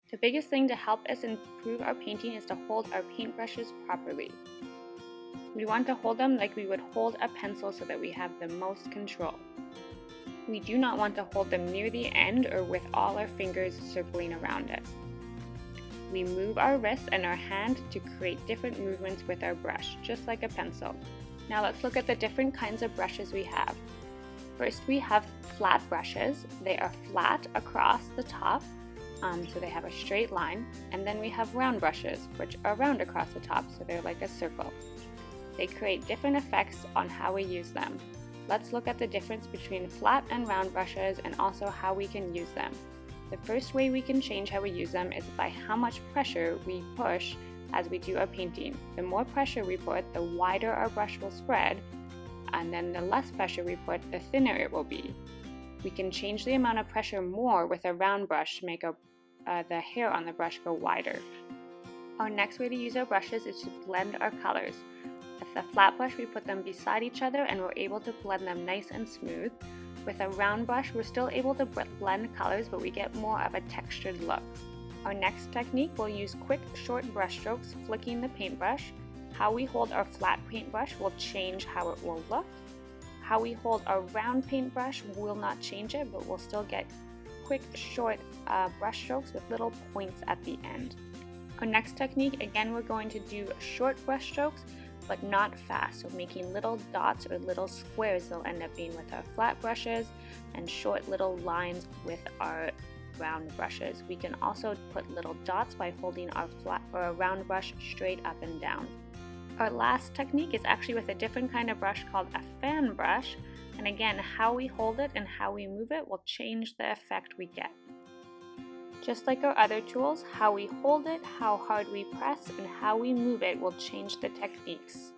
The biggest thing to help us improve our painting is to hold our paintbrushes properly. We want to hold them like we would hold a pencil so that we have the most control. We do not want to hold them near the end or with all our fingers circling around it. We move our wrist and our hand to create different movements with our brush, just like a pencil. Now let's look at the different kinds of brushes we have. First, we have flat brushes. They are flat across the top, so they have a straight line. And then we have round brushes, which are round across the top, so they're like a circle. They create different effects on how we use them. Let's look at the difference between flat and round brushes and also how we can use them. The first way we can change how we use them is by how much pressure we push as we do our painting. The more pressure we put, the wider our brush will spread, and then the less pressure we put, the thinner it will be. We can change the amount of pressure more with a round brush to make the hair on the brush go wider. Our next way to use our brushes is to blend our colors. With a flat brush, we put them beside each other and we're able to blend them nice and smooth. With a round brush, we're still able to blend colors, but we get more of a textured look. Our next technique will use quick, short brush strokes, flicking the paintbrush. How we hold our flat paintbrush will change how it will look. How we hold our round paintbrush will not change it, but we'll still get quick, short brush strokes with little points at the end. Our next technique, again, we're going to do short brush strokes, but not fast, so making little dots or little squares they'll end up being with our flat brushes, and short little lines with our round brushes. We can also put little dots by holding our flat or a round brush straight up and down. Our last technique is actually with a different kind of brush called a fan brush, and again, how we hold it and how we move it will change the effect we get. Just like our other tools, how we hold it, how hard we press, and how we move it will change the techniques.